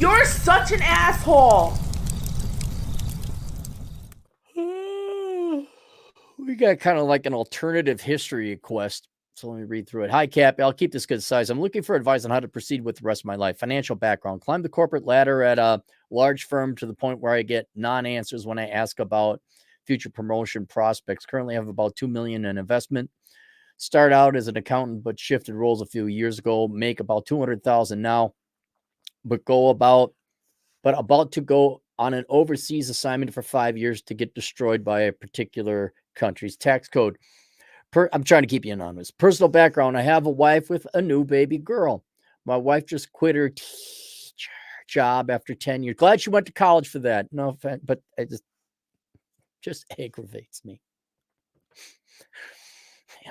You're such an asshole. We got kind of like an alternative history quest. So let me read through it. Hi, Cappy. I'll keep this concise. I'm looking for advice on how to proceed with the rest of my life. Financial background. Climb the corporate ladder at a large firm to the point where I get non-answers when I ask about future promotion prospects. Currently, I have about $2 million in investment. Start out as an accountant, but shifted roles a few years ago. Make about $200,000 now, but about to go on an overseas assignment for 5 years to get destroyed by a particular country's tax code. I'm trying to keep you anonymous. Personal background. I have a wife with a new baby girl. My wife just quit her teacher job after 10 years. Glad she went to college for that. No offense, but it just aggravates me.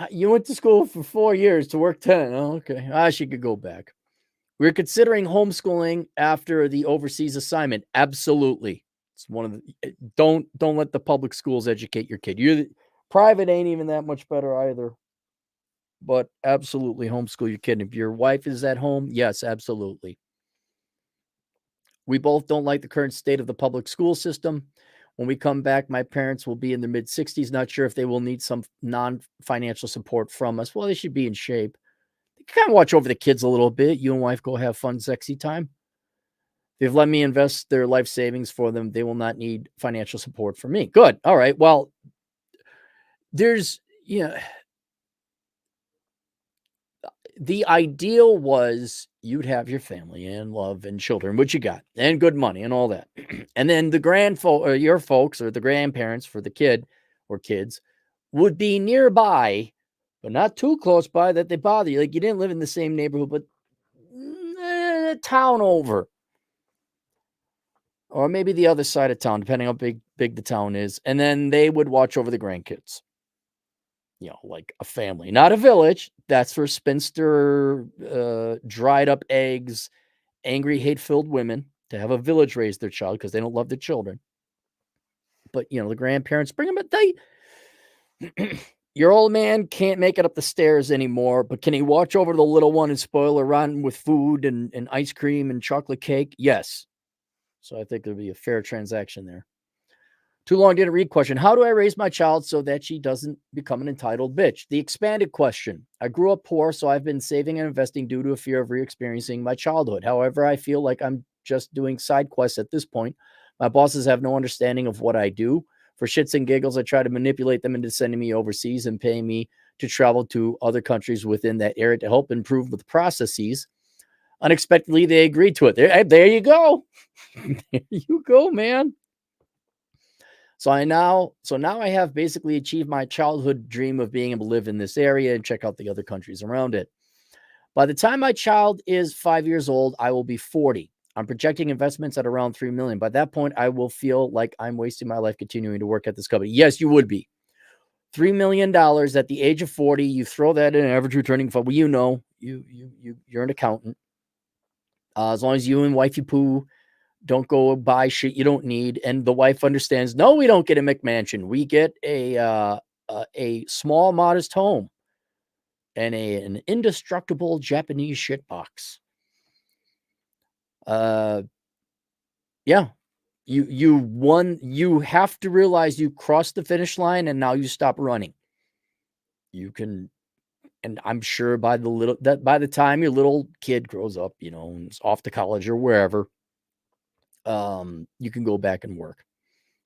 You went to school for 4 years to work 10. Oh, okay. She could go back. We're considering homeschooling after the overseas assignment. Absolutely. It's one of the don't let the public schools educate your kid. Private ain't even that much better either. But absolutely homeschool your kid. If your wife is at home, yes, absolutely. We both don't like the current state of the public school system. When we come back, my parents will be in their mid-60s. Not sure if they will need some non-financial support from us. Well, they should be in shape. They can kind of watch over the kids a little bit. You and wife go have fun, sexy time. They've let me invest their life savings for them. They will not need financial support from me. Good. All right. Well, there's, the ideal was you'd have your family and love and children, which you got, and good money and all that. And then the your folks or the grandparents for the kid or kids would be nearby, but not too close by that they bother you. Like you didn't live in the same neighborhood, but a town over. Or maybe the other side of town, depending how big the town is. And then they would watch over the grandkids. Like a family, not a village. That's for spinster, dried up eggs, angry, hate-filled women to have a village raise their child because they don't love their children. But, the grandparents bring them, but your old man can't make it up the stairs anymore, but can he watch over the little one and spoil her rotten with food and ice cream and chocolate cake? Yes. So I think there'll be a fair transaction there. Too long didn't read question. How do I raise my child so that she doesn't become an entitled bitch? The expanded question. I grew up poor, so I've been saving and investing due to a fear of re-experiencing my childhood. However, I feel like I'm just doing side quests at this point. My bosses have no understanding of what I do. For shits and giggles, I try to manipulate them into sending me overseas and paying me to travel to other countries within that area to help improve with the processes. Unexpectedly, they agreed to it. There you go. There you go, man. So now I have basically achieved my childhood dream of being able to live in this area and check out the other countries around it. By the time my child is 5 years old, I will be 40. I'm projecting investments at around 3 million. By that point, I will feel like I'm wasting my life continuing to work at this company. Yes, you would be. $3 million at the age of 40. You throw that in average returning fund. Well, you're an accountant. As long as you and wifey poo don't go buy shit you don't need, and the wife understands. No, we don't get a McMansion. We get a small, modest home and an indestructible Japanese shit box. Yeah, you won. You have to realize you crossed the finish line, and now you stop running. You can, and I'm sure by the time your little kid grows up, and is off to college or wherever, you can go back and work.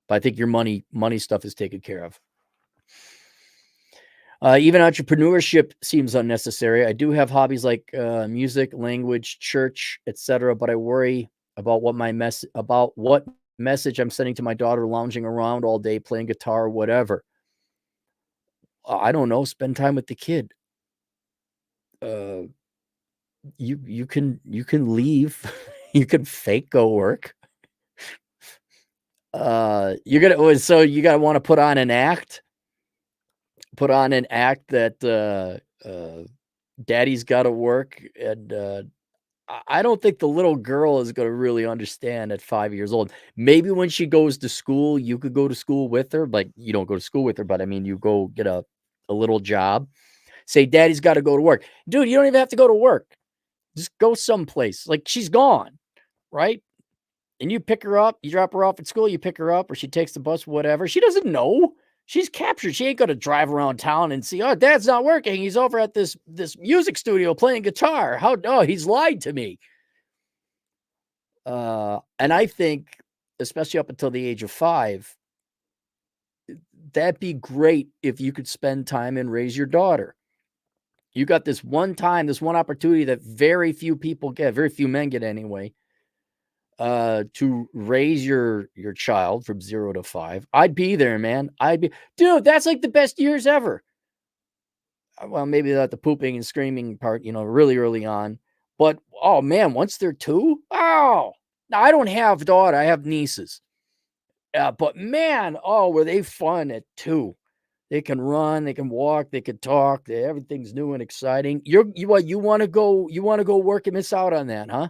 But I think your money stuff is taken care of. Even entrepreneurship seems unnecessary. I do have hobbies like music, language, church, etc. But I worry about what message I'm sending to my daughter lounging around all day playing guitar or whatever. I don't know. Spend time with the kid. You can leave. You can fake go work. You gotta want to put on an act that daddy's got to work, and I don't think the little girl is going to really understand at 5 years old. Maybe when she goes to school, you could go to school with her. Like, you don't go to school with her, but I mean, you go get a little job. Say, daddy's got to go to work. Dude, you don't even have to go to work. Just go someplace. Like, she's gone, right? and you pick her up, you drop her off at school, you pick her up, or she takes the bus, whatever. She doesn't know. She's captured. She ain't going to drive around town and see, oh, dad's not working. He's over at this music studio playing guitar. He's lied to me. And I think, especially up until the age of 5, that'd be great if you could spend time and raise your daughter. You got this one time, this one opportunity that very few people get, very few men get anyway, to raise your child from 0 to 5. I'd be there, man. Dude, that's like the best years ever. Well, maybe not the pooping and screaming part, really early on. But, oh, man, once they're 2, now I don't have a daughter. I have nieces. But, man, were they fun at 2. They can run, they can walk, they can talk. Everything's new and exciting. You want to go work and miss out on that, huh?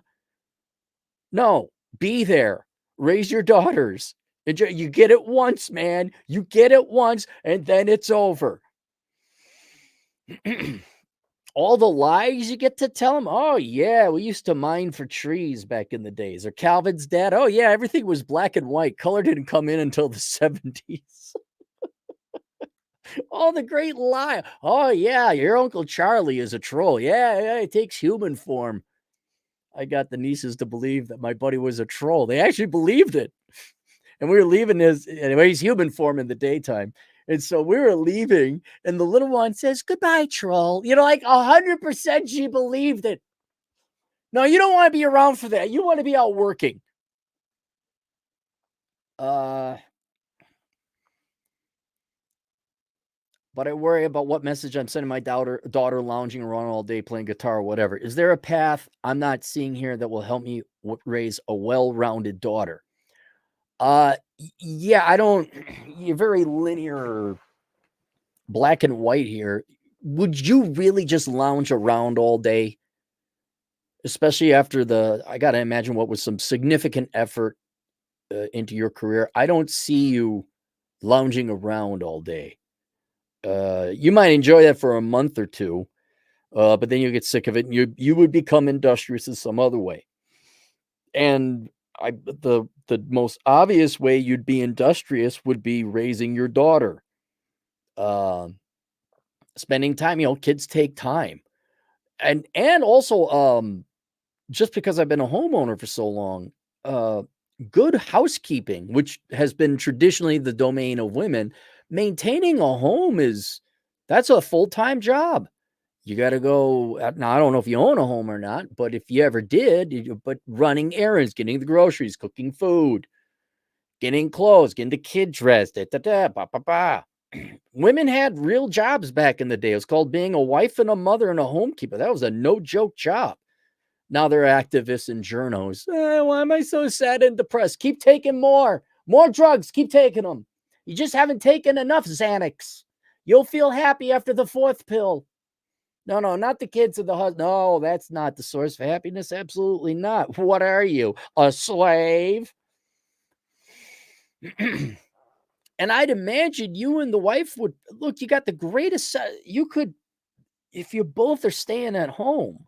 No, be there. Raise your daughters. You get it once, man. You get it once, and then it's over. All the lies you get to tell them. Oh, yeah, we used to mine for trees back in the days. Or Calvin's dad. Oh, yeah, everything was black and white. Color didn't come in until the 70s. Oh, the great lie. Oh, yeah, your Uncle Charlie is a troll. Yeah, it takes human form. I got the nieces to believe that my buddy was a troll. They actually believed it. And we were leaving he's human form in the daytime. And so we were leaving, and the little one says, goodbye, troll. Like 100% she believed it. No, you don't want to be around for that. You want to be out working. But I worry about what message I'm sending my daughter lounging around all day playing guitar or whatever. Is there a path I'm not seeing here that will help me raise a well-rounded daughter? Yeah, I don't. You're very linear, black and white here. Would you really just lounge around all day? Especially after I got to imagine what was some significant effort into your career. I don't see you lounging around all day. You might enjoy that for a month or 2, but then you get sick of it, and you would become industrious in some other way. And the most obvious way you'd be industrious would be raising your daughter, spending time. Kids take time, and also just because I've been a homeowner for so long, good housekeeping, which has been traditionally the domain of women, maintaining a home that's a full-time job. You got to go. Now, I don't know if you own a home or not, but if you ever did, but running errands, getting the groceries, cooking food, getting clothes, getting the kid dressed, Women had real jobs back in the day. It was called being a wife and a mother and a homekeeper. That was a no-joke job. Now they're activists and journos. Why am I so sad and depressed? Keep taking more drugs. Keep taking them. You just haven't taken enough Xanax. You'll feel happy after the 4th pill. No, not the kids and the husband. No, that's not the source of happiness. Absolutely not. What are you, a slave? And I'd imagine you and the wife would look. You got the greatest. You could, if you both are staying at home,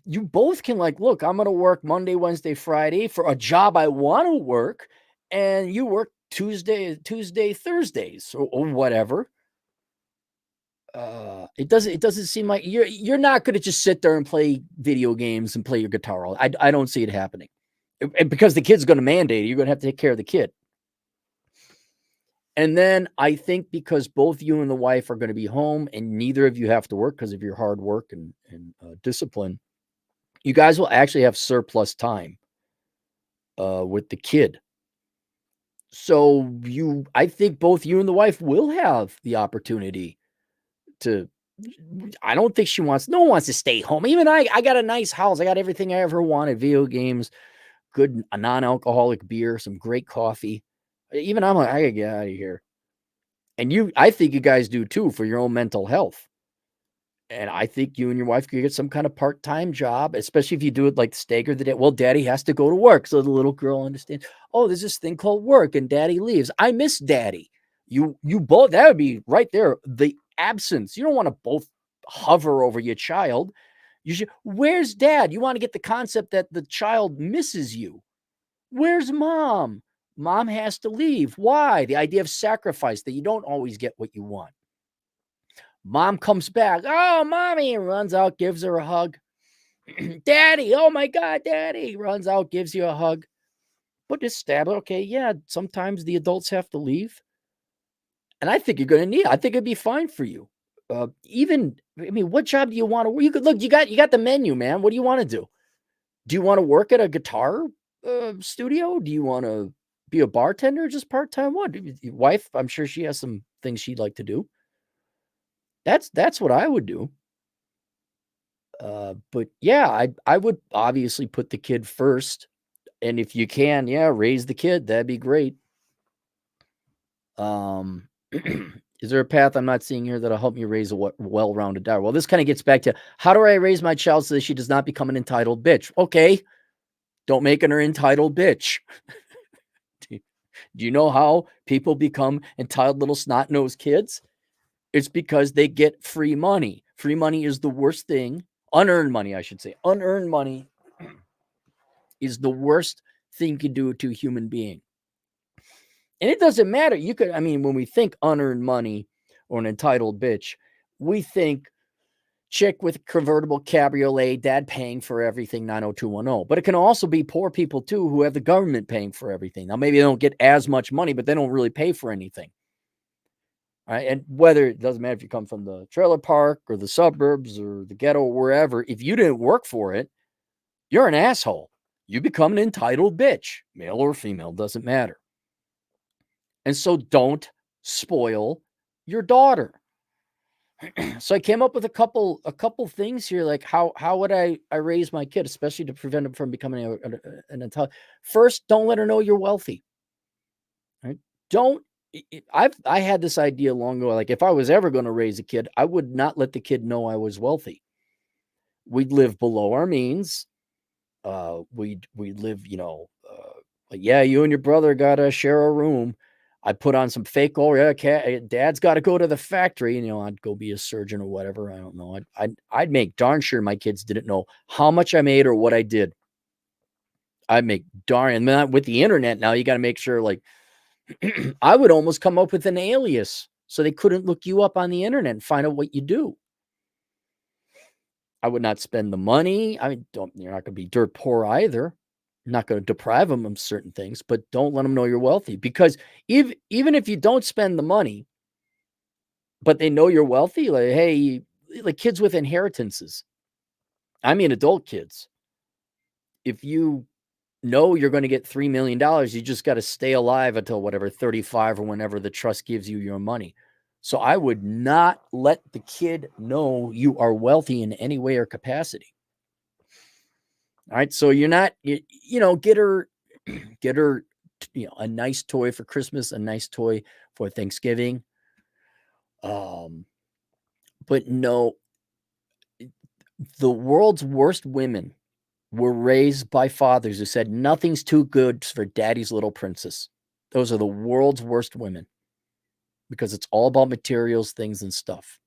you both can look, I'm going to work Monday, Wednesday, Friday for a job I want to work, and you work Tuesday, Thursdays, or whatever. It doesn't seem like you're not going to just sit there and play video games and play your guitar. I don't see it happening, because the kid's going to mandate it. You're going to have to take care of the kid. And then I think because both you and the wife are going to be home and neither of you have to work because of your hard work and discipline, you guys will actually have surplus time with the kid. So I think both you and the wife will have the opportunity to. I don't think no one wants to stay home. Even I got a nice house. I got everything I ever wanted: video games, good non-alcoholic beer, some great coffee. Even I'm like, I gotta get out of here. And I think you guys do too, for your own mental health. And I think you and your wife could get some kind of part-time job, especially if you do it like stagger the day. Well, daddy has to go to work. So the little girl understands, oh, there's this thing called work, and daddy leaves. I miss daddy. You both, that would be right there. The absence. You don't want to both hover over your child. Where's dad? You want to get the concept that the child misses you. Where's mom? Mom has to leave. Why? The idea of sacrifice, that you don't always get what you want. Mom comes back. Oh, mommy, runs out, gives her a hug. Daddy, oh my God, daddy, runs out, gives you a hug. But just stab it. Okay, yeah, sometimes the adults have to leave. And I think you're going to need it. I think it'd be fine for you. What job do you want to work? You got the menu, man. What do you want to do? Do you want to work at a guitar studio? Do you want to be a bartender, just part-time? What? Your wife, I'm sure she has some things she'd like to do. That's what I would do. But yeah, I would obviously put the kid first. And if you can, yeah, raise the kid. That'd be great. Is there a path I'm not seeing here that'll help me raise a well-rounded daughter? Well, this kind of gets back to, how do I raise my child so that she does not become an entitled bitch? Okay, don't make her an entitled bitch. Do you know how people become entitled little snot-nosed kids? It's because they get free money. Free money is the worst thing. Unearned money, I should say. Unearned money is the worst thing you can do to a human being. And it doesn't matter. When we think unearned money or an entitled bitch, we think chick with convertible cabriolet, dad paying for everything, 90210. But it can also be poor people too, who have the government paying for everything. Now, maybe they don't get as much money, but they don't really pay for anything. All right. And whether it doesn't matter if you come from the trailer park or the suburbs or the ghetto or wherever, if you didn't work for it, you're an asshole. You become an entitled bitch, male or female, doesn't matter. And so don't spoil your daughter. So I came up with a couple things here, like how would I raise my kid, especially to prevent him from becoming an entitled. First, don't let her know you're wealthy. Right? I had this idea long ago, like if I was ever going to raise a kid, I would not let the kid know I was wealthy. We'd live below our means. We'd live, yeah, you and your brother got to share a room. I put on some fake dad's got to go to the factory, and I'd go be a surgeon or whatever. I don't know. I'd make darn sure my kids didn't know how much I made or what I did. I'd make darn, and with the internet now, you got to make sure, like, I would almost come up with an alias so they couldn't look you up on the internet and find out what you do. I would not spend the money. You're not going to be dirt poor either. I'm not going to deprive them of certain things, but don't let them know you're wealthy, because even if you don't spend the money, but they know you're wealthy, like, hey, like kids with inheritances. Adult kids. If you know you're going to get $3 million, you just got to stay alive until whatever, 35 or whenever the trust gives you your money. So I would not let the kid know you are wealthy in any way or capacity. All right. So you're not, get her, a nice toy for Christmas, a nice toy for Thanksgiving. But no, the world's worst women were raised by fathers who said nothing's too good for daddy's little princess. Those are the world's worst women, because it's all about materials, things, and stuff.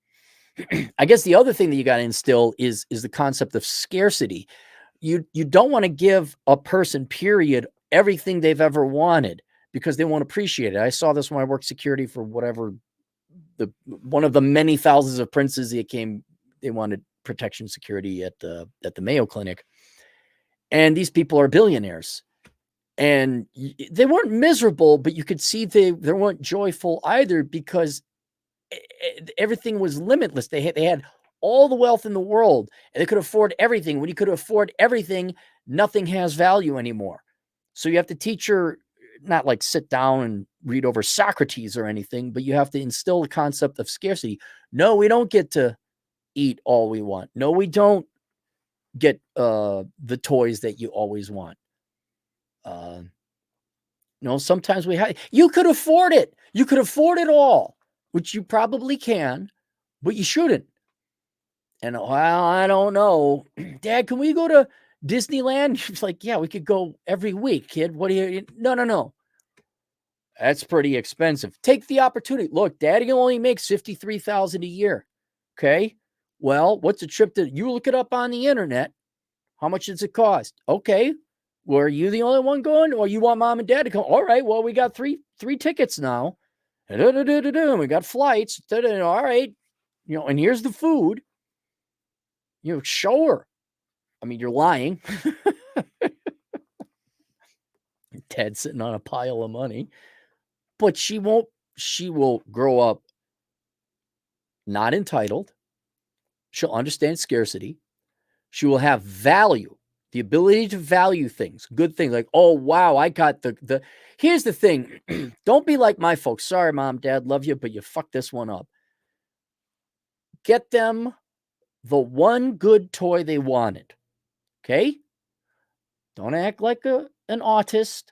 I guess the other thing that you got to instill is the concept of scarcity. You don't want to give a person, period, everything they've ever wanted, because they won't appreciate it. I saw this when I worked security for whatever, one of the many thousands of princes they wanted protection security at the Mayo Clinic. And these people are billionaires. And they weren't miserable, but you could see they weren't joyful either, because everything was limitless. They had all the wealth in the world, and they could afford everything. When you could afford everything, nothing has value anymore. So you have to teach her, not like sit down and read over Socrates or anything, but you have to instill the concept of scarcity. No, we don't get to eat all we want. No, we don't get the toys that you always want. Sometimes you could afford it. You could afford it all, which you probably can, but you shouldn't. And I don't know, Dad, can we go to Disneyland? She's like, yeah, we could go every week, kid. What do you? No. That's pretty expensive. Take the opportunity. Look, Daddy only makes $53,000 a year. Okay. Well, what's a trip to, you look it up on the internet. How much does it cost? Okay. Well, are you the only one going, or you want mom and dad to come? All right. Well, we got three tickets now. We got flights. All right. And here's the food. Show her. I mean, you're lying. Ted's sitting on a pile of money, but she will grow up not entitled. She'll understand scarcity. She will have value, the ability to value things, good things, like, oh, wow, I got the here's the thing. Don't be like my folks. Sorry, mom, dad, love you, but you fucked this one up. Get them the one good toy they wanted. Okay? Don't act like an autist.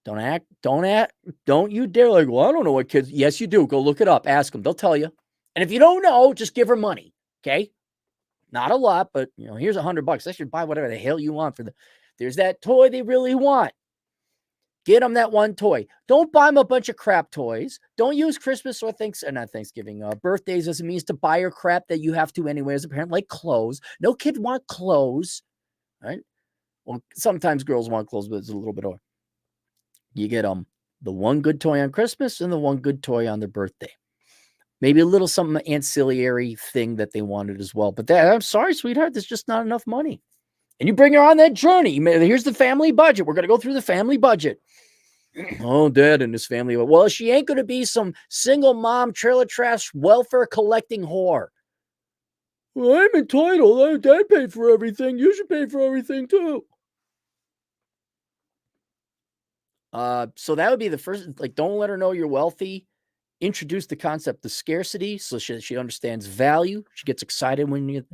Don't you dare like, well, I don't know what kids. Yes, you do. Go look it up. Ask them. They'll tell you. And if you don't know, just give her money. Okay? Not a lot, but here's $100. They should buy whatever the hell you want there's that toy they really want. Get them that one toy. Don't buy them a bunch of crap toys. Don't use Christmas or Thanksgiving, birthdays as a means to buy her crap that you have to anyway as a parent, like clothes. No kid want clothes, right? Well, sometimes girls want clothes, but it's a little bit over. You get them the one good toy on Christmas and the one good toy on their birthday. Maybe a little something ancillary thing that they wanted as well. But I'm sorry, sweetheart, there's just not enough money. And you bring her on that journey. Here's the family budget. We're going to go through the family budget. Oh, dad and his family. Well, she ain't going to be some single mom, trailer trash, welfare collecting whore. Well, I'm entitled. Dad paid for everything. You should pay for everything too. So that would be the first, like, don't let her know you're wealthy. Introduce the concept of scarcity so she understands value. She gets excited when you,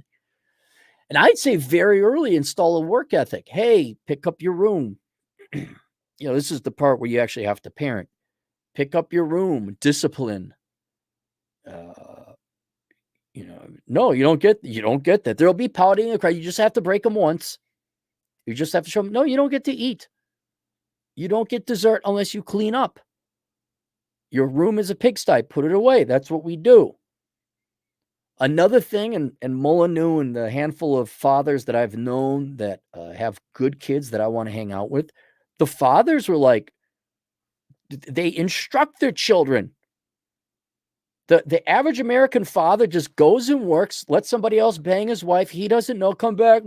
and I'd say very early install a work ethic. Hey, pick up your room. This is the part where you actually have to parent. Pick up your room, discipline. No, you don't get that. There'll be pouting and cry. You just have to break them once. You just have to show them, no, you don't get to eat. You don't get dessert unless you clean up. Your room is a pigsty. Put it away. That's what we do. Another thing, and Molyneux and the handful of fathers that I've known that have good kids that I want to hang out with, the fathers were like, they instruct their children. The average American father just goes and works, lets somebody else bang his wife. He doesn't know, come back.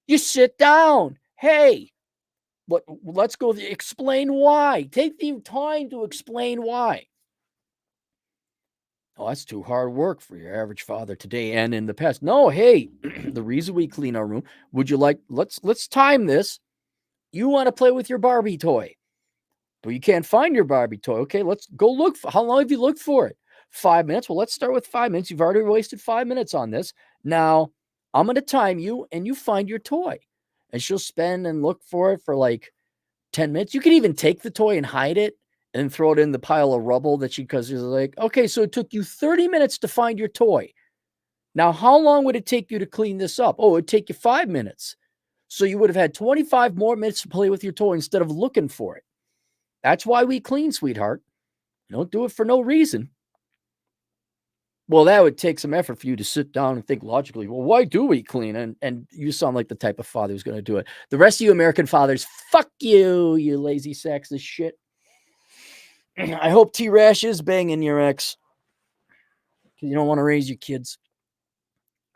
You sit down. Hey, let's go. Explain why. Take the time to explain why. Oh, that's too hard work for your average father today and in the past. No, hey, the reason we clean our room, would you like, let's time this. You want to play with your Barbie toy, but you can't find your Barbie toy. Okay, let's go look. How long have you looked for it? 5 minutes. Well, let's start with 5 minutes. You've already wasted 5 minutes on this. Now, I'm going to time you and you find your toy. And she'll spend and look for it for like 10 minutes. You can even take the toy and hide it and throw it in the pile of rubble because you're like, okay, so it took you 30 minutes to find your toy. Now, how long would it take you to clean this up? Oh, it would take you 5 minutes. So you would have had 25 more minutes to play with your toy instead of looking for it. That's why we clean, sweetheart. Don't do it for no reason. Well, that would take some effort for you to sit down and think logically. Well, why do we clean? And you sound like the type of father who's going to do it. The rest of you American fathers, fuck you, you lazy sacks of shit. I hope T-Rash is banging your ex. You don't want to raise your kids.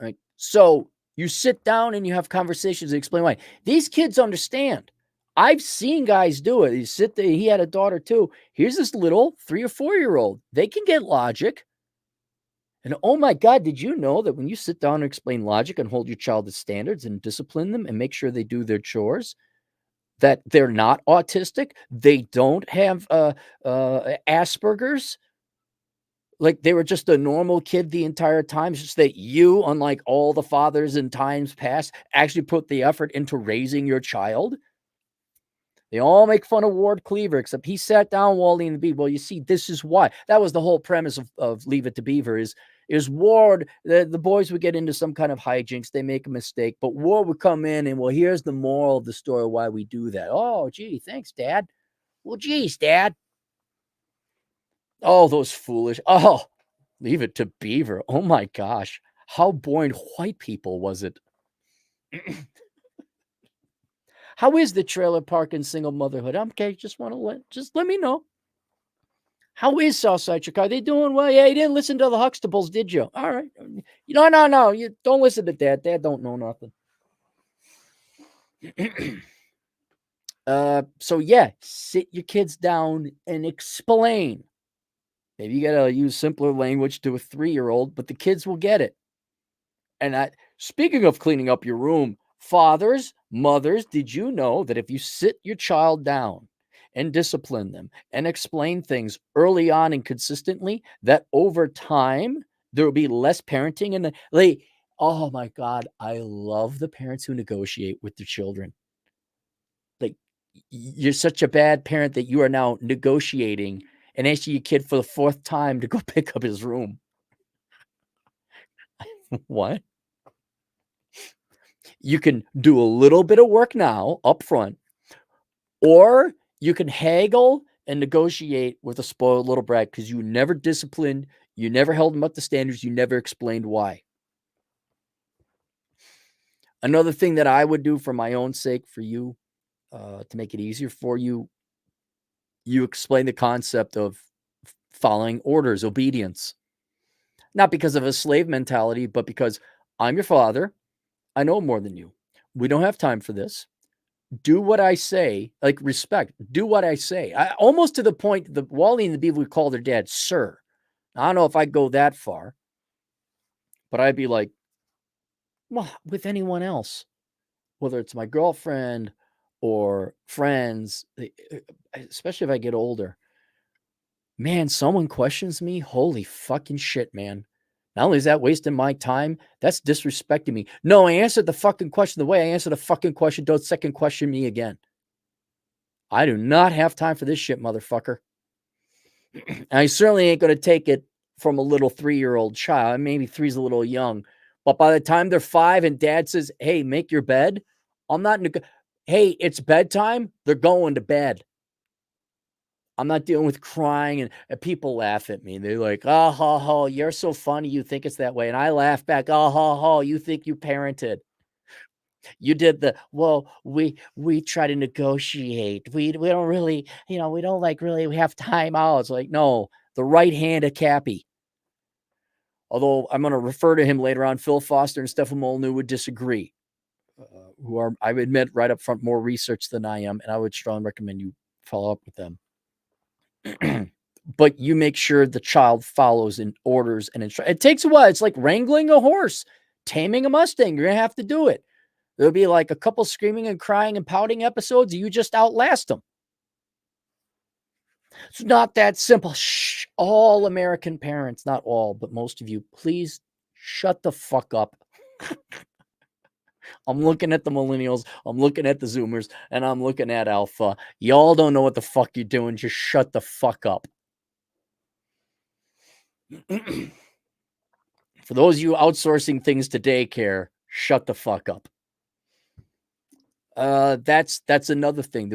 All right. So you sit down and you have conversations and explain why. These kids understand. I've seen guys do it. You sit there. He had a daughter too. Here's this little 3 or 4-year-old. They can get logic. And oh my God, did you know that when you sit down and explain logic and hold your child to standards and discipline them and make sure they do their chores, that they're not autistic, they don't have Asperger's, like they were just a normal kid the entire time. It's just that you, unlike all the fathers in times past, actually put the effort into raising your child. They all make fun of Ward Cleaver, except he sat down Wally and the Beaver. Well, you see, this is why. That was the whole premise of Leave It to Beaver is Ward, the boys would get into some kind of hijinks. They make a mistake, but Ward would come in and, well, here's the moral of the story why we do that. Oh, gee, thanks, Dad. Well, geez, Dad. Oh, those foolish. Oh, Leave it to Beaver. Oh my gosh. How boring white people was it? How is the trailer park and single motherhood? I'm okay. Just let me know. How is Southside Chicago? They doing well? Yeah, you didn't listen to the Huxtables, did you? All right. No. You don't listen to Dad. Dad don't know nothing. So yeah, sit your kids down and explain. Maybe you gotta use simpler language to a 3-year-old, but the kids will get it. And speaking of cleaning up your room, fathers, mothers, did you know that if you sit your child down and discipline them and explain things early on and consistently, that over time there will be less parenting and oh my God, I love the parents who negotiate with their children. Like you're such a bad parent that you are now negotiating and asking your kid for the 4th time to go pick up his room. What? You can do a little bit of work now up front, or you can haggle and negotiate with a spoiled little brat because you never disciplined, you never held them up to standards, you never explained why. Another thing that I would do for my own sake, for you, to make it easier for you, you explain the concept of following orders, obedience. Not because of a slave mentality, but because I'm your father. I know more than you. We don't have time for this. Do what I say, like respect. Do what I say. Almost to the point that Wally and the Beaver would call their dad sir. I don't know if I'd go that far, but I'd be like, well, with anyone else, whether it's my girlfriend or friends, especially if I get older. Man, someone questions me. Holy fucking shit, man. Not only is that wasting my time, that's disrespecting me. No, I answered the fucking question the way I answered the fucking question. Don't second question me again. I do not have time for this shit, motherfucker. I certainly ain't going to take it from a little 3-year-old child. Maybe 3's a little young. But by the time they're 5 and dad says, hey, make your bed, I'm not, hey, it's bedtime. They're going to bed. I'm not dealing with crying and people laugh at me. They're like, oh, ho, ho, you're so funny. You think it's that way. And I laugh back, oh, ho, ho, you think you parented. You did well, we try to negotiate. We don't really, we don't like really we have time out. It's like, no, the right hand of Cappy. Although I'm going to refer to him later on, Phil Foster and Stephen Molyneux would disagree, who are, I would admit, right up front, more research than I am, and I would strongly recommend you follow up with them. But you make sure the child follows in orders and it takes a while. It's like wrangling a horse, taming a Mustang. You're going to have to do it. There'll be like a couple screaming and crying and pouting episodes. You just outlast them. It's not that simple. Shh. All American parents, not all, but most of you, please shut the fuck up. I'm looking at the millennials, I'm looking at the Zoomers, and I'm looking at Alpha. Y'all don't know what the fuck you're doing. Just shut the fuck up. For those of you outsourcing things to daycare, shut the fuck up. That's another thing.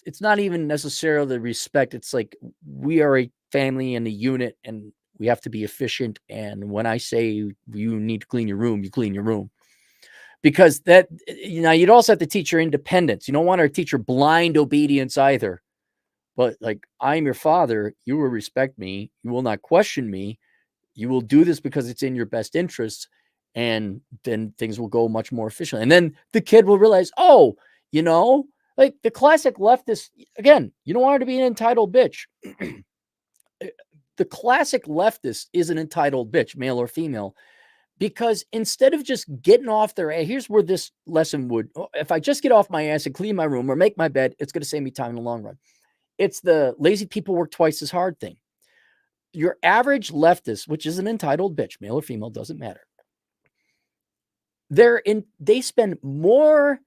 It's not even necessarily respect. It's like we are a family and a unit, and we have to be efficient. And when I say you need to clean your room, you clean your room. Because you'd also have to teach your independence. You don't want to teach your blind obedience either. But like, I'm your father. You will respect me. You will not question me. You will do this because it's in your best interest. And then things will go much more efficiently. And then the kid will realize, oh, like the classic leftist, again, you don't want her to be an entitled bitch. The classic leftist is an entitled bitch, male or female, because instead of just getting off their ass, here's where this lesson would, if I just get off my ass and clean my room or make my bed, it's going to save me time in the long run. It's the lazy people work twice as hard thing. Your average leftist, which is an entitled bitch, male or female, doesn't matter. They spend more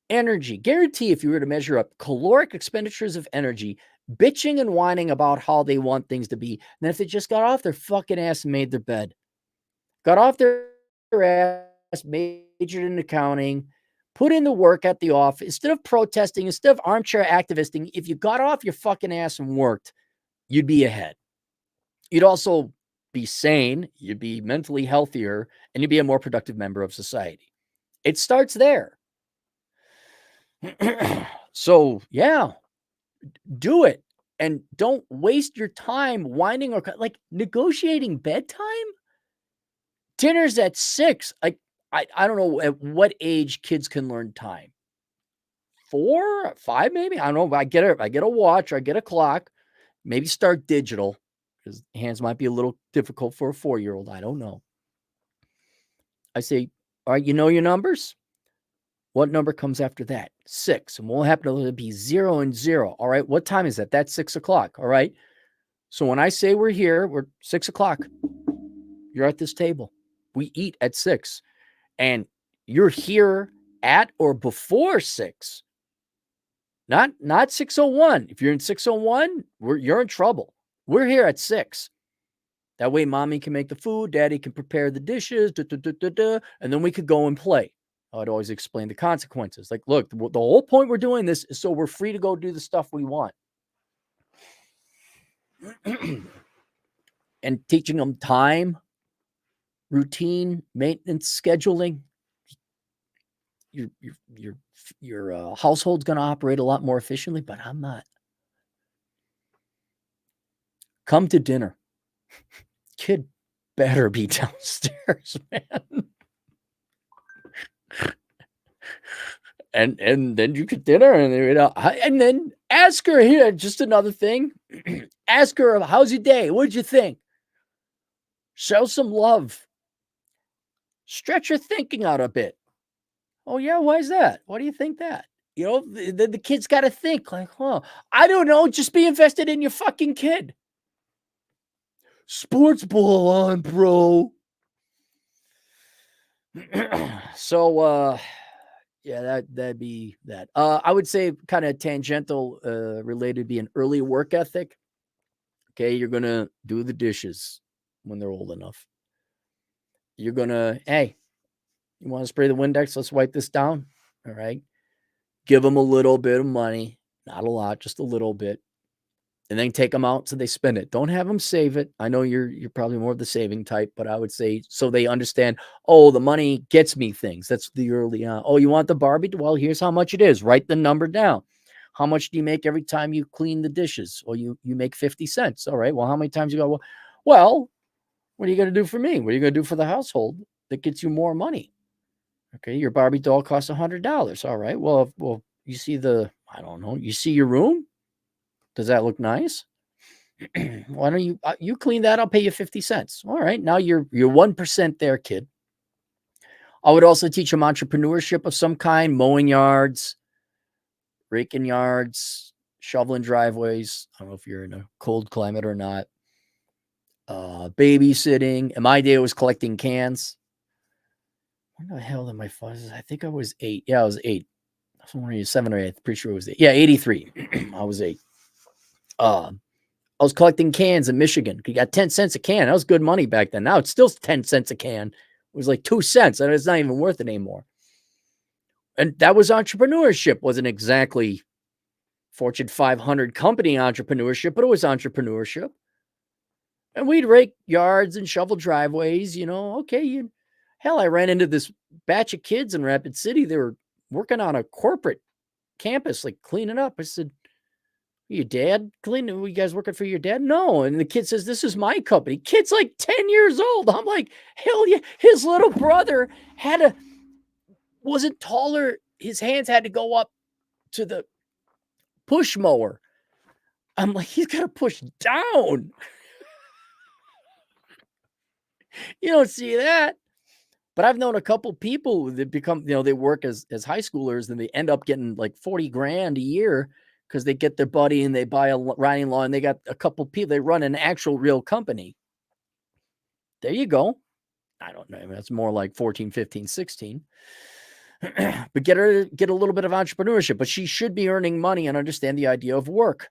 energy, guarantee, if you were to measure up caloric expenditures of energy, bitching and whining about how they want things to be, than if they just got off their fucking ass and made their bed. Got off their ass, majored in accounting, put in the work at the office, instead of protesting, instead of armchair activisting. If you got off your fucking ass and worked, you'd be ahead. You'd also be sane, you'd be mentally healthier, and you'd be a more productive member of society. It starts there. So, yeah, do it. And don't waste your time whining or like negotiating bedtime. Dinner's at 6. Like, I don't know at what age kids can learn time. 4, 5, maybe. I don't know. I get a watch, I get a clock. Maybe start digital because hands might be a little difficult for a 4-year-old. I don't know. I say, all right, you know your numbers? What number comes after that? 6. And what will happen to it be 0 and 0? All right, what time is that? That's 6 o'clock. All right. So when I say we're here, we're 6 o'clock. You're at this table. We eat at 6. And you're here at or before 6. Not 6:01. If you're in 6:01, you're in trouble. We're here at 6. That way mommy can make the food, daddy can prepare the dishes, and then we could go and play. I'd always explain the consequences. Like, look, the whole point we're doing this is so we're free to go do the stuff we want. And teaching them time, routine, maintenance, scheduling. Your household's going to operate a lot more efficiently, but I'm not. Come to dinner. Kid better be downstairs, man. And then you could dinner and then ask her here, just another thing. Ask her, how's your day? What'd you think? Show some love. Stretch your thinking out a bit. Oh, yeah, why is that? Why do you think that? You know, the kid's got to think like, I don't know. Just be invested in your fucking kid. Sports ball on, bro. So, yeah, that'd be that. I would say kind of tangential, related to be an early work ethic. Okay, you're gonna do the dishes when they're old enough. You're gonna, hey, you want to spray the Windex? Let's wipe this down. All right. Give them a little bit of money, not a lot, just a little bit, and then take them out so they spend it. Don't have them save it. I know you're probably more of the saving type, but I would say so they understand. Oh, the money gets me things. That's the early on. Oh, you want the Barbie? Well, here's how much it is. Write the number down. How much do you make every time you clean the dishes? Well, you make 50 cents. All right. Well, how many times you go? Well, what are you going to do for me? What are you going to do for the household that gets you more money? Okay, your Barbie doll costs $100. All right. Well, you see I don't know. You see your room? Does that look nice? Why don't you clean that? I'll pay you 50 cents. All right. Now you're 1% there, kid. I would also teach them entrepreneurship of some kind, mowing yards, raking yards, shoveling driveways. I don't know if you're in a cold climate or not. Babysitting. In my day, it was collecting cans. When the hell am I? I think I was 8. Yeah, I was 8. I was wondering 7 or 8. I'm pretty sure it was 8. Yeah, 83. I was 8. I was collecting cans in Michigan. You got 10 cents a can. That was good money back then. Now it's still 10 cents a can. It was like 2 cents, and it's not even worth it anymore. And that was entrepreneurship. Wasn't exactly Fortune 500 company entrepreneurship, but it was entrepreneurship. And we'd rake yards and shovel driveways, okay. Hell, I ran into this batch of kids in Rapid City. They were working on a corporate campus, like cleaning up. I said, your dad cleaning? Were you guys working for your dad? No. And the kid says, this is my company. Kid's like 10 years old. I'm like, hell yeah. His little brother wasn't taller. His hands had to go up to the push mower. I'm like, he's got to push down. You don't see that. But I've known a couple people that become, they work as high schoolers and they end up getting like 40 grand a year because they get their buddy and they buy a riding law and they got a couple people. They run an actual real company. There you go. I don't know. I mean, that's more like 14, 15, 16. But get a little bit of entrepreneurship. But she should be earning money and understand the idea of work.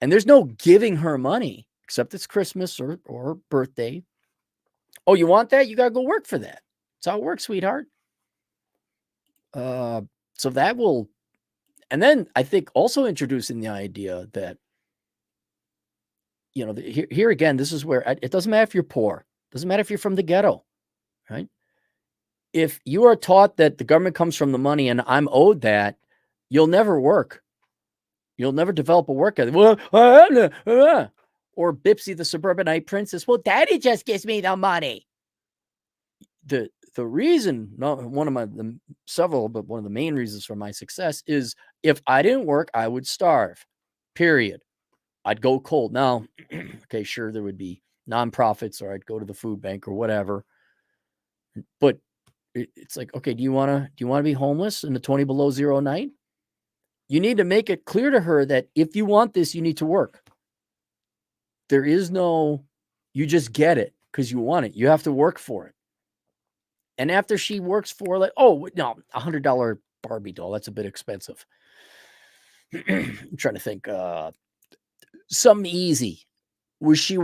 And there's no giving her money except it's Christmas or birthday. Oh, you want that? You got to go work for that. That's how it works, sweetheart. So that will, and then I think also introducing the idea that, here again, this is where it doesn't matter if you're poor. It doesn't matter if you're from the ghetto, right? If you are taught that the government comes from the money and I'm owed that, you'll never work. You'll never develop a work ethic. Well, or Bipsy the suburbanite princess. Well, daddy just gives me the money. The reason, one of the main reasons for my success is if I didn't work, I would starve. Period. I'd go cold. Now, okay, sure, there would be nonprofits, or I'd go to the food bank or whatever. But it's like, okay, do you want to be homeless in the 20 below zero night? You need to make it clear to her that if you want this, you need to work. There is no, you just get it because you want it. You have to work for it. And after she works for, like, oh, no, $100 Barbie doll, that's a bit expensive. I'm trying to think, something easy where she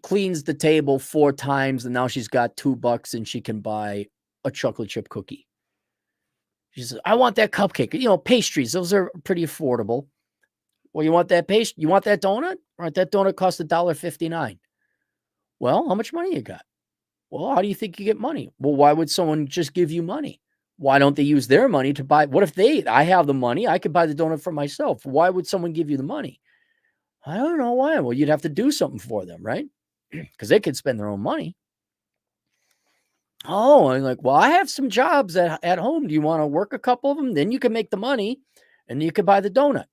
cleans the table 4 times and now she's got $2 and she can buy a chocolate chip cookie. She says, I want that cupcake. Pastries, those are pretty affordable. Well, you want that pastry? You want that donut? All right, that donut costs $1.59. Well, how much money you got? Well, how do you think you get money? Well, why would someone just give you money? Why don't they use their money to buy? What if I have the money? I could buy the donut for myself. Why would someone give you the money? I don't know why. Well, you'd have to do something for them, right? Because they could spend their own money. Oh, I'm like, well, I have some jobs at home. Do you want to work a couple of them? Then you can make the money and you can buy the donut.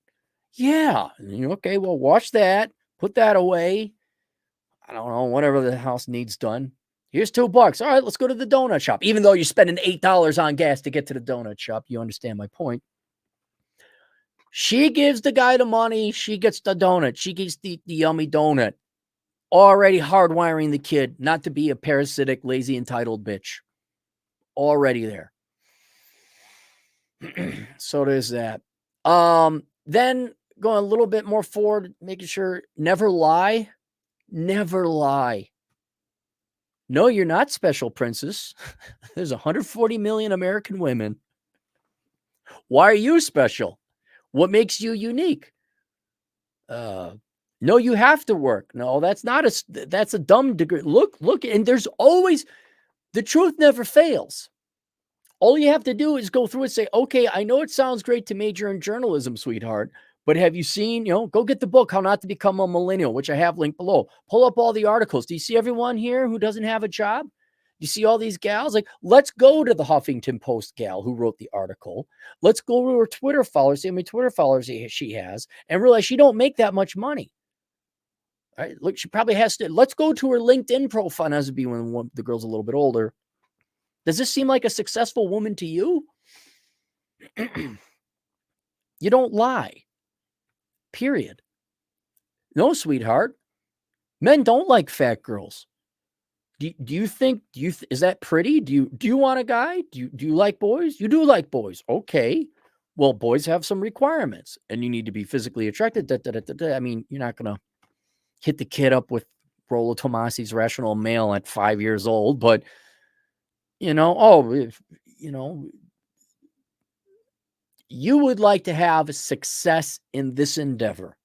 Yeah. Okay, well, wash that. Put that away. I don't know, whatever the house needs done. Here's $2. All right, let's go to the donut shop. Even though you're spending $8 on gas to get to the donut shop, you understand my point. She gives the guy the money. She gets the donut. She gets the yummy donut. Already hardwiring the kid not to be a parasitic, lazy, entitled bitch. Already there. So there's that. Then going a little bit more forward, making sure never lie. Never lie. No, you're not special, princess. There's 140 million American women. Why are you special? What makes you unique? No, you have to work. No, that's a dumb degree. Look, and there's always, the truth never fails. All you have to do is go through and say, okay, I know it sounds great to major in journalism, sweetheart, but have you seen, go get the book, How Not to Become a Millennial, which I have linked below. Pull up all the articles. Do you see everyone here who doesn't have a job? You see all these gals? Like, let's go to the Huffington Post gal who wrote the article. Let's go to her Twitter followers, see how many Twitter followers she has, and realize she don't make that much money. All right, look, she probably has to. Let's go to her LinkedIn profile. Has to be when the girl's a little bit older. Does this seem like a successful woman to you? You don't lie. Period. No, sweetheart. Men don't like fat girls. Do you think, is that pretty? Do you want a guy? Do you like boys? You do like boys. Okay. Well, boys have some requirements and you need to be physically attracted. I mean, you're not going to hit the kid up with Rollo Tomasi's Rational Male at 5 years old, but you would like to have success in this endeavor,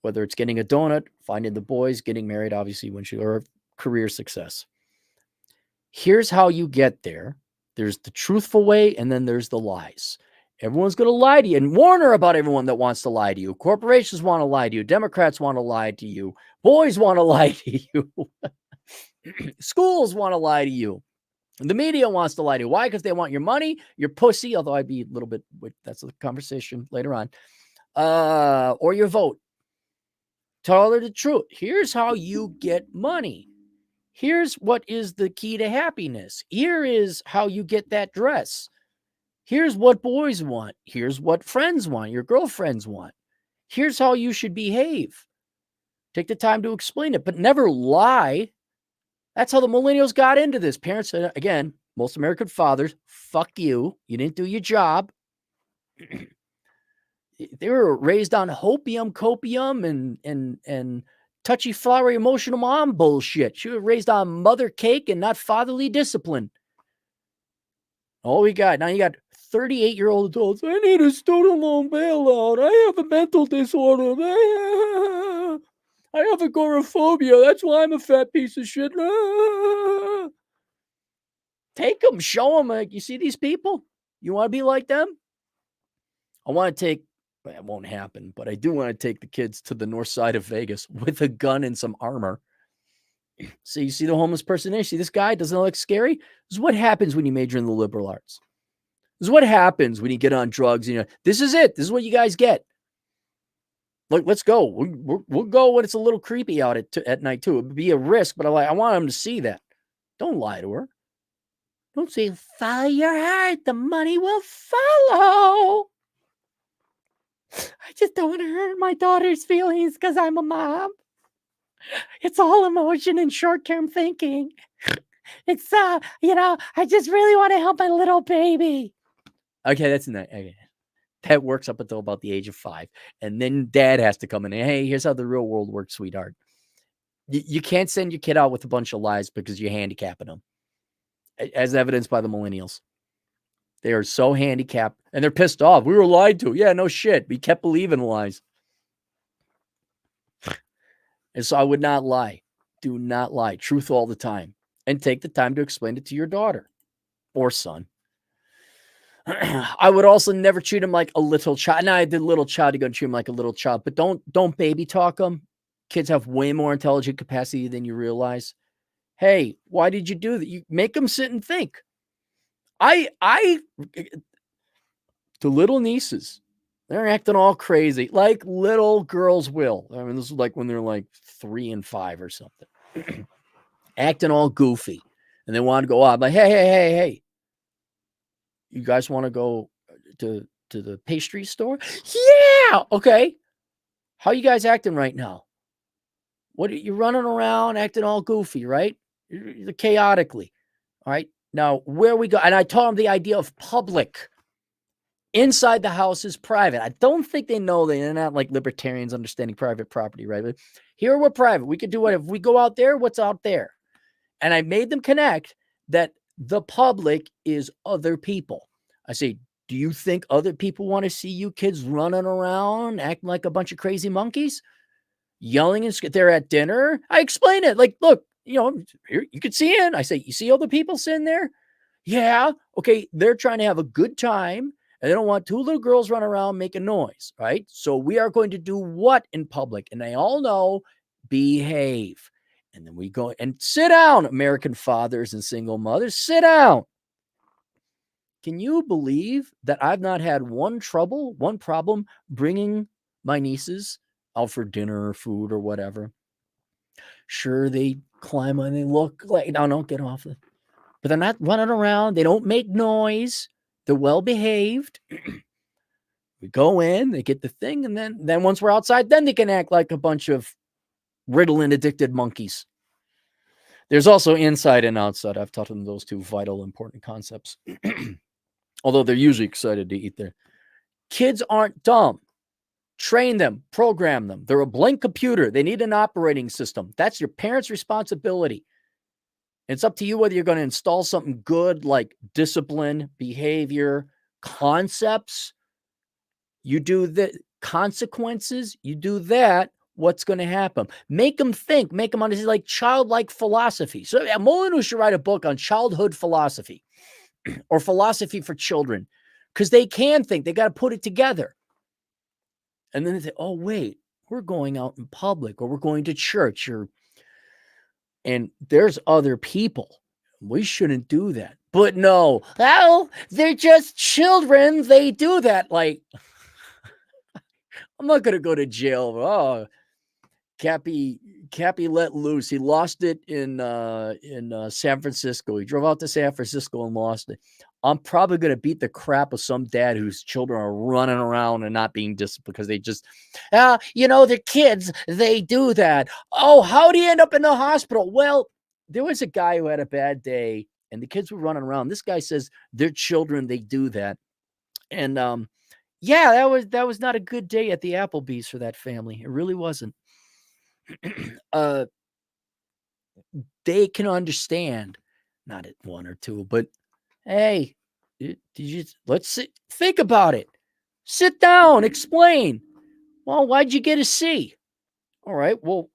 whether it's getting a donut, finding the boys, getting married, obviously, or career success. Here's how you get there. There's the truthful way, and then there's the lies. Everyone's going to lie to you, and warn her about everyone that wants to lie to you. Corporations want to lie to you. Democrats want to lie to you. Boys want to lie to you. Schools want to lie to you. The media wants to lie to you. Why? Because they want your money, your pussy, although I'd be a little bit, that's a conversation later on, or your vote. Tell her the truth. Here's how you get money. Here's what is the key to happiness. Here is how you get that dress. Here's what boys want. Here's what friends want, your girlfriends want. Here's how you should behave. Take the time to explain it, but never lie. That's how the millennials got into this. Parents, again, most American fathers, fuck you. You didn't do your job. They were raised on hopium, copium, and touchy, flowery, emotional mom bullshit. She was raised on mother cake and not fatherly discipline. All we got now, you got 38-year-old adults. I need a student loan bailout. I have a mental disorder. I have agoraphobia. That's why I'm a fat piece of shit. Take them, show them. Like, you see these people? You want to be like them? I want to take, well, it won't happen, but I do want to take the kids to the north side of Vegas with a gun and some armor. So you see the homeless person there? You see this guy? Doesn't it look scary? This is what happens when you major in the liberal arts. This is what happens when you get on drugs. You know, this is it. This is what you guys get. Like, let's go. We'll go when it's a little creepy out at night too. It would be a risk, but I want them to see that. Don't lie to her. Don't say, follow your heart. The money will follow. I just don't want to hurt my daughter's feelings because I'm a mom. It's all emotion and short-term thinking. It's, I just really want to help my little baby. Okay, that's nice. Okay. That works up until about the age of 5. And then dad has to come in and, hey, here's how the real world works, sweetheart. You can't send your kid out with a bunch of lies because you're handicapping them. As evidenced by the millennials. They are so handicapped and they're pissed off. We were lied to. Yeah, no shit. We kept believing lies. And so I would not lie. Do not lie. Truth all the time. And take the time to explain it to your daughter or son. I would also never treat him like a little child. Now I did little child, you gotta treat him like a little child, but don't baby talk them. Kids have way more intelligent capacity than you realize. Hey, why did you do that? You make them sit and think. To little nieces, they're acting all crazy, like little girls will. I mean, this is like when they're like 3 and 5 or something. Acting all goofy. And they want to go out. I'm like, hey. You guys want to go to the pastry store? Yeah. Okay. How you guys acting right now? What are you running around acting all goofy, right? You're chaotically. All right. Now, where we go, and I told them the idea of public. Inside the house is private. I don't think they know that they're not like libertarians understanding private property, right? But here we're private. We can do whatever. If we go out there, what's out there? And I made them connect that the public is other people. I say, do you think other people want to see you kids running around, acting like a bunch of crazy monkeys? Yelling and they're at dinner. I explain it. Like, look, here you can see in. I say, you see all the people sitting there? Yeah. Okay. They're trying to have a good time. And they don't want 2 little girls running around making noise, right? So we are going to do what in public? And they all know, behave. And then we go and sit down, American fathers and single mothers, sit down. Can you believe that I've not had one problem bringing my nieces out for dinner or food or whatever? Sure, they climb and they look like, no, get off it. But they're not running around. They don't make noise. They're well behaved. We go in, they get the thing, and then once we're outside, then they can act like a bunch of Ritalin addicted monkeys. There's also inside and outside. I've taught them those 2 vital, important concepts. Although they're usually excited to eat there. Kids aren't dumb. Train them, program them. They're a blank computer. They need an operating system. That's your parents' responsibility. It's up to you whether you're going to install something good like discipline, behavior, concepts. You do the consequences. You do that. What's going to happen? Make them think. Make them understand, like childlike philosophy. So Molyneux should write a book on childhood philosophy or philosophy for children because they can think. They got to put it together. And then they say, oh, wait, we're going out in public or we're going to church and there's other people. We shouldn't do that. But no, well, they're just children. They do that. Like, I'm not going to go to jail. Oh, Cappy let loose. He lost it in San Francisco. He drove out to San Francisco and lost it. I'm probably going to beat the crap of some dad whose children are running around and not being disciplined because they just, they're kids. They do that. Oh, how do you end up in the hospital? Well, there was a guy who had a bad day and the kids were running around. This guy says they're children. They do that. And that was not a good day at the Applebee's for that family. It really wasn't. They can understand, not at 1 or 2, but hey, think about it. Sit down, explain. Well, why'd you get a C? All right. Well,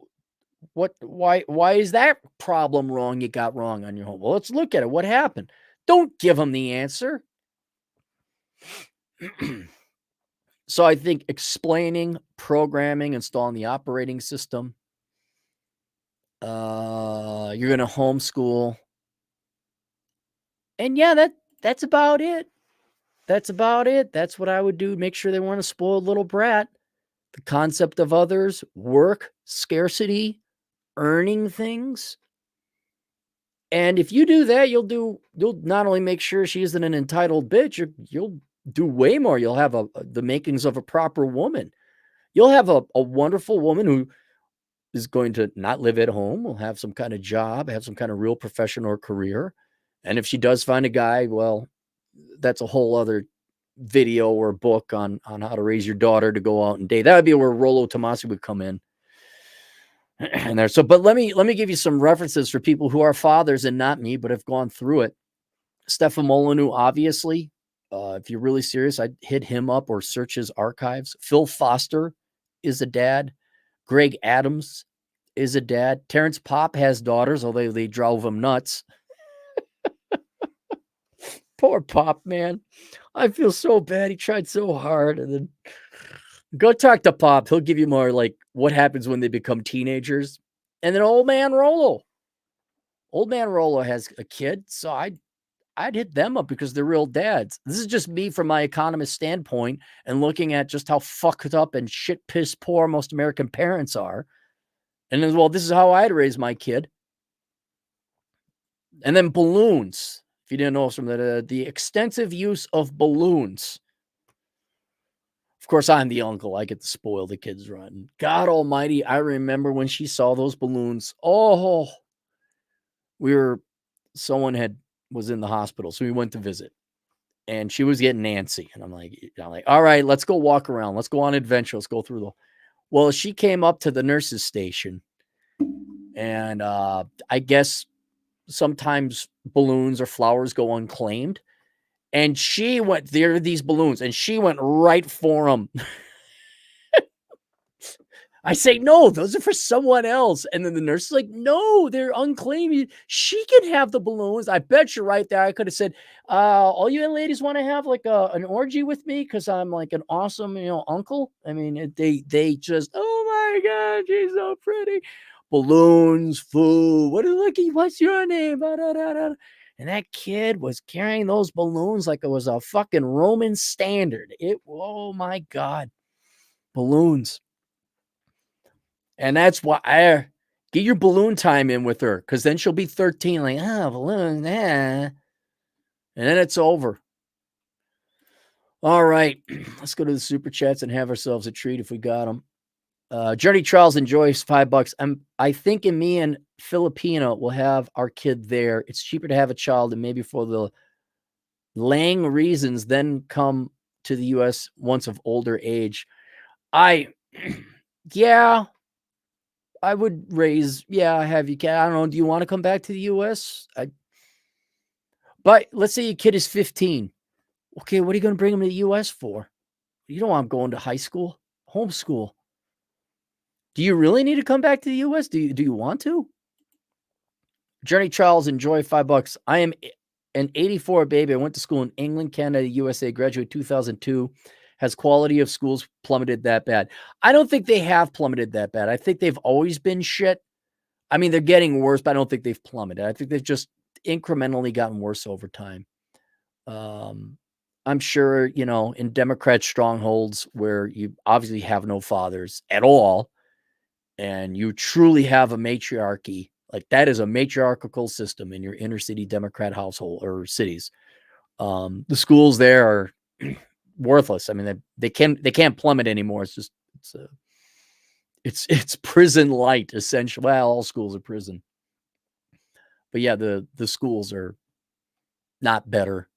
Why is that problem wrong you got wrong on your home? Well, let's look at it. What happened? Don't give them the answer. So I think explaining, programming, installing the operating system. You're going to homeschool. And yeah, that's about it. That's about it. That's what I would do. Make sure they weren't a spoiled little brat. The concept of others, work, scarcity, earning things. And if you do that, you'll not only make sure she isn't an entitled bitch, you'll do way more. You'll have the makings of a proper woman. You'll have a wonderful woman who is going to not live at home, will have some kind of job, have some kind of real profession or career. And if she does find a guy, well, that's a whole other video or book on how to raise your daughter to go out and date. That would be where Rollo Tomasi would come in. And there. So, but let me give you some references for people who are fathers and not me, but have gone through it. Stefan Molyneux, obviously. If you're really serious, I'd hit him up or search his archives. Phil Foster is a dad. Greg Adams is a dad. Terrence Popp has daughters, although they drove him nuts. Poor Pop, man. I feel so bad. He tried so hard. And then go talk to Pop. He'll give you more like what happens when they become teenagers. And then Old Man Rollo. Old Man Rollo has a kid. So I'd hit them up because they're real dads. This is just me from my economist standpoint and looking at just how fucked up and shit piss poor most American parents are. And then, well, this is how I'd raise my kid. And then balloons. If you didn't know from the extensive use of balloons. Of course, I'm the uncle. I get to spoil the kids rotten. God almighty, I remember when she saw those balloons. Oh, someone was in the hospital, so we went to visit. And she was getting antsy. And I'm like, all right, let's go walk around. Let's go on an adventure. Let's go through well, she came up to the nurse's station. And I guess sometimes balloons or flowers go unclaimed. And she went, there are these balloons, and she went right for them. I say, no, those are for someone else. And then the nurse is like, no, they're unclaimed. She can have the balloons. I bet you're right there. I could have said, all you ladies want to have like an orgy with me because I'm like an awesome, uncle. I mean, they just, oh my God, she's so pretty. Balloons, food. What's your name? And that kid was carrying those balloons like it was a fucking Roman standard. Oh my God. Balloons. And that's why I get your balloon time in with her, because then she'll be 13, like, balloons, And then it's over. All right. Let's go to the super chats and have ourselves a treat if we got them. Journey Charles enjoys $5. I think me and Filipino will have our kid there. It's cheaper to have a child, and maybe for the Lang reasons, then come to the U.S. once of older age. Yeah, I would have you. I don't know. Do you want to come back to the U.S.? But let's say your kid is 15. Okay, what are you going to bring him to the U.S. for? You don't want him going to high school, homeschool. Do you really need to come back to the U.S.? Do you want to? Journey Charles, enjoy $5. I am an 84 baby. I went to school in England, Canada, USA, graduated 2002. Has quality of schools plummeted that bad? I don't think they have plummeted that bad. I think they've always been shit. I mean, they're getting worse, but I don't think they've plummeted. I think they've just incrementally gotten worse over time. I'm sure, in Democrat strongholds where you obviously have no fathers at all, and you truly have a matriarchy, like that is a matriarchal system in your inner city Democrat household or cities. The schools there are worthless. I mean, they can't plummet anymore. It's just, it's prison light, essentially. Well, all schools are prison. But yeah, the schools are not better.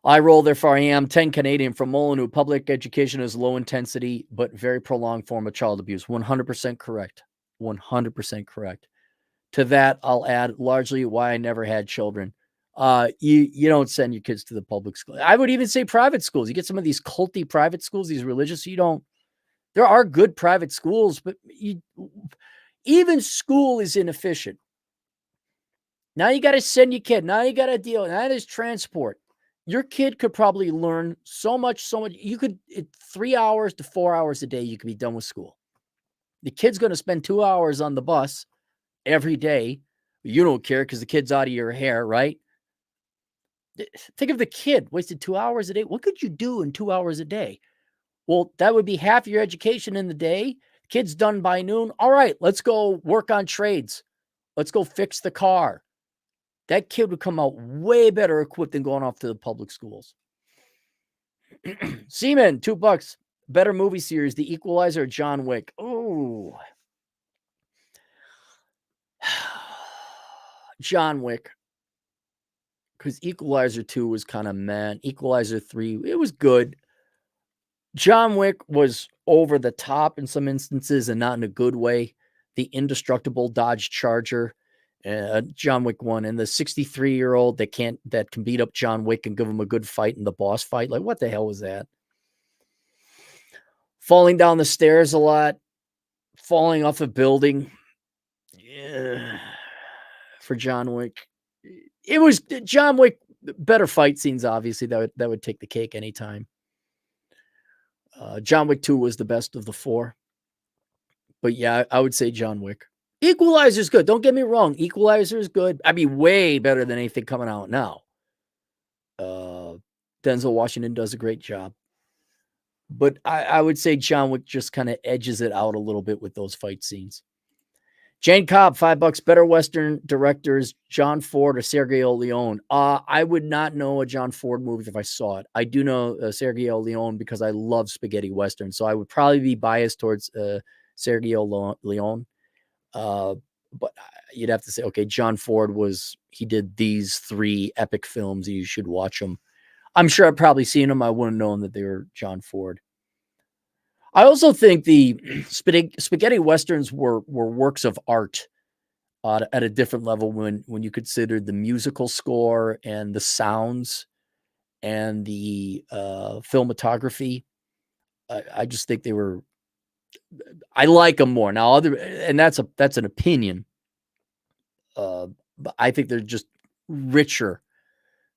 I roll, therefore I am 10 Canadian from Molyneux. Public education is low intensity, but very prolonged form of child abuse. 100% correct. 100% correct. To that, I'll add largely why I never had children. You don't send your kids to the public school. I would even say private schools. You get some of these culty private schools, these religious, there are good private schools, but Even school is inefficient. Now you got to send your kid. Now you got to deal. Now there's transport. Your kid could probably learn so much. You could, 3 hours to 4 hours a day, you could be done with school. The kid's going to spend 2 hours on the bus every day. You don't care because the kid's out of your hair, right? Think of the kid wasted 2 hours a day. What could you do in 2 hours a day? Well, that would be half your education in the day. Kid's done by noon. All right, let's go work on trades. Let's go fix the car. That kid would come out way better equipped than going off to the public schools. Seaman, $2. Better movie series, The Equalizer or John Wick? Oh. John Wick. Because Equalizer 2 was kind of man. Equalizer 3, it was good. John Wick was over the top in some instances and not in a good way. The indestructible Dodge Charger, John Wick 1, and the 63-year-old that can beat up John Wick and give him a good fight in the boss fight. Like, what the hell was that? Falling down the stairs a lot, falling off a building. Yeah. For John Wick, it was John Wick. Better fight scenes, obviously. That would take the cake anytime. John Wick 2 was the best of the 4. But yeah, I would say John Wick. Equalizer is good. Don't get me wrong. Equalizer is good. I mean, way better than anything coming out now. Denzel Washington does a great job. But I would say John Wick just kind of edges it out a little bit with those fight scenes. Jane Cobb, $5. Better Western directors, John Ford or Sergio Leone? I would not know a John Ford movie if I saw it. I do know Sergio Leone because I love spaghetti Western. So I would probably be biased towards Sergio Leone. But you'd have to say, okay, John Ford he did these 3 epic films. You should watch them. I'm sure I've probably seen them. I wouldn't know that they were John Ford. I also think the spaghetti Westerns were works of art at a different level when you consider the musical score and the sounds and the filmography. I just think they were. I like them more now. That's an opinion. But I think they're just richer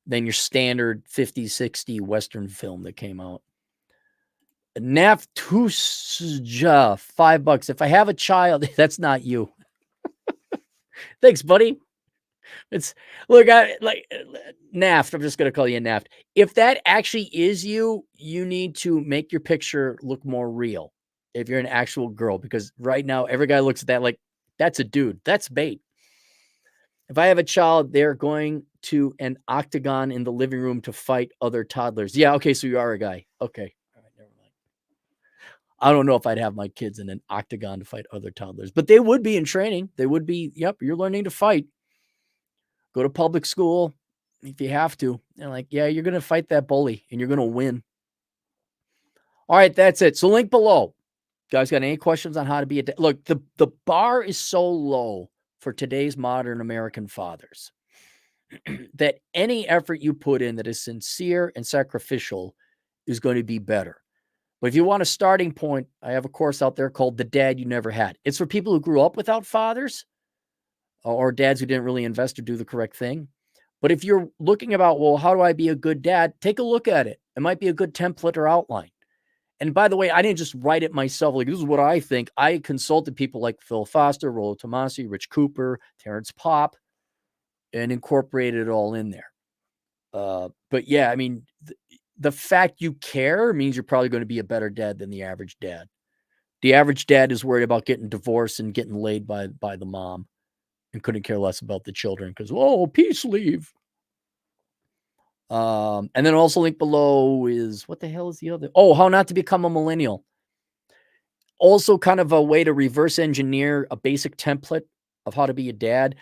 than your standard 50, 60 Western film that came out. Naftusja, $5. If I have a child, that's not you. Thanks, buddy. Naft. I'm just going to call you Naft. If that actually is you, you need to make your picture look more real. If you're an actual girl, because right now every guy looks at that like that's a dude. That's bait. If I have a child, they're going to an octagon in the living room to fight other toddlers. Yeah. Okay. So you are a guy. Okay. All right. Never mind. I don't know if I'd have my kids in an octagon to fight other toddlers, but they would be in training. They would be. Yep. You're learning to fight. Go to public school if you have to. And like, yeah, you're going to fight that bully and you're going to win. All right. That's it. So link below. Guys, got any questions on how to be a dad? Look, the bar is so low for today's modern American fathers that any effort you put in that is sincere and sacrificial is going to be better. But if you want a starting point, I have a course out there called The Dad You Never Had. It's for people who grew up without fathers or dads who didn't really invest or do the correct thing. But if you're looking about, well, how do I be a good dad? Take a look at it. It might be a good template or outline. And by the way, I didn't just write it myself. Like, this is what I think. I consulted people like Phil Foster, Rollo Tomasi, Rich Cooper, Terrence Popp, and incorporated it all in there. But yeah, I mean, the fact you care means you're probably going to be a better dad than the average dad. The average dad is worried about getting divorced and getting laid by the mom and couldn't care less about the children because, oh, peace leave. And then also link below is, what the hell is the other? Oh, How Not to Become a Millennial. Also kind of a way to reverse engineer a basic template of how to be a dad.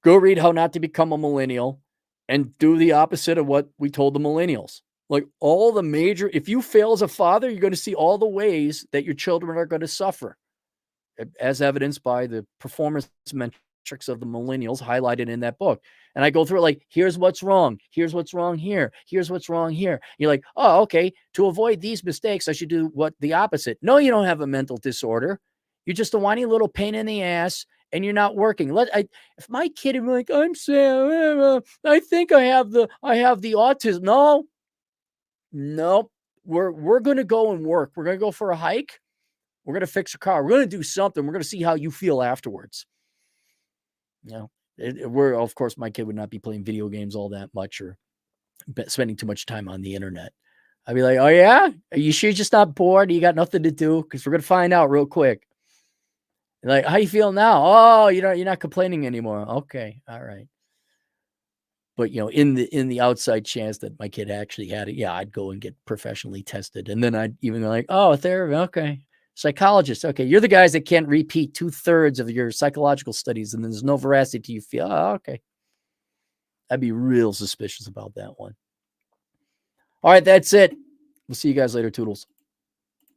Go read How Not to Become a Millennial and do the opposite of what we told the millennials. Like all the major, if you fail as a father, you're going to see all the ways that your children are going to suffer, as evidenced by the performance metrics of the millennials highlighted in that book. And I go through it like, here's what's wrong. Here's what's wrong here. Here's what's wrong here. You're like, oh, okay. To avoid these mistakes, I should do the opposite. No, you don't have a mental disorder. You're just a whiny little pain in the ass, and you're not working. If my kid is like, I'm sad, I think I have the autism. No, we're gonna go and work. We're gonna go for a hike. We're gonna fix a car. We're gonna do something. We're gonna see how you feel afterwards. Of course, my kid would not be playing video games all that much or spending too much time on the internet. I'd be like, oh yeah, are you sure you're just not bored? You got nothing to do? Because we're gonna find out real quick. Like, how you feel now? Oh, you're not complaining anymore. Okay, all right. But in the outside chance that my kid actually had it, yeah, I'd go and get professionally tested, and then I'd even go like, oh, therapy, okay, psychologist, okay, you're the guys that can't repeat 2/3 of your psychological studies, and there's no veracity to you feel. Oh, okay, I'd be real suspicious about that one. All right, that's it. We'll see you guys later, Toodles.